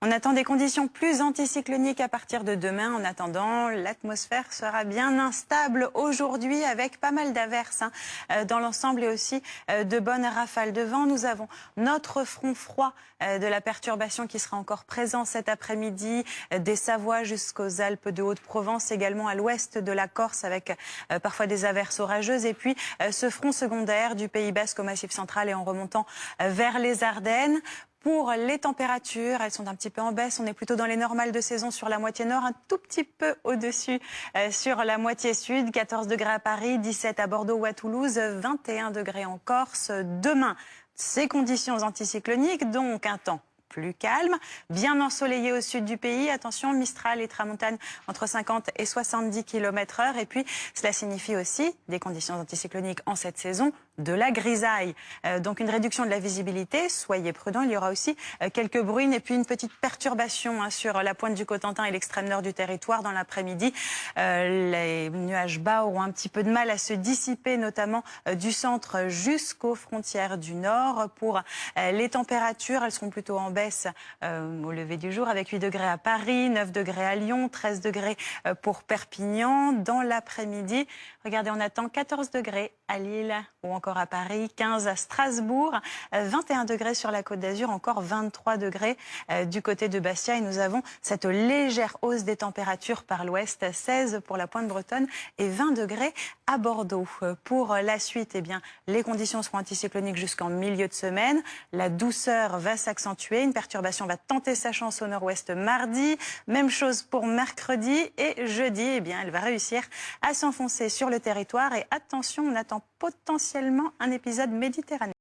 On attend des conditions plus anticycloniques à partir de demain. En attendant, l'atmosphère sera bien instable aujourd'hui avec pas mal d'averses dans l'ensemble et aussi de bonnes rafales de vent. Nous avons notre front froid de la perturbation qui sera encore présent cet après-midi des Savoies jusqu'aux Alpes de Haute-Provence, également à l'ouest de la Corse avec parfois des averses orageuses. Et puis ce front secondaire du Pays Basque au Massif central et en remontant vers les Ardennes. Pour les températures, elles sont un petit peu en baisse. On est plutôt dans les normales de saison sur la moitié nord, un tout petit peu au-dessus sur la moitié sud. 14 degrés à Paris, 17 à Bordeaux ou à Toulouse, 21 degrés en Corse. Demain, ces conditions anticycloniques, donc un temps plus calme, bien ensoleillé au sud du pays. Attention, Mistral et Tramontane entre 50 et 70 km/h. Et puis, cela signifie aussi des conditions anticycloniques en cette saison, de la grisaille. Donc une réduction de la visibilité, soyez prudents. Il y aura aussi quelques bruines et puis une petite perturbation sur la pointe du Cotentin et l'extrême nord du territoire dans l'après-midi. Les nuages bas auront un petit peu de mal à se dissiper, notamment du centre jusqu'aux frontières du nord. Pour les températures, elles seront plutôt en baisse au lever du jour avec 8 degrés à Paris, 9 degrés à Lyon, 13 degrés pour Perpignan. Dans l'après-midi, regardez, on attend 14 degrés à Lille ou encore à Paris, 15 à Strasbourg, 21 degrés sur la Côte d'Azur, encore 23 degrés du côté de Bastia. Et nous avons cette légère hausse des températures par l'ouest, 16 pour la pointe bretonne et 20 degrés à Bordeaux. Pour la suite, eh bien, les conditions seront anticycloniques jusqu'en milieu de semaine. La douceur va s'accentuer. Une perturbation va tenter sa chance au nord-ouest mardi. Même chose pour mercredi et jeudi. Eh bien, elle va réussir à s'enfoncer sur le territoire. Et attention, on attend potentiellement un épisode méditerranéen.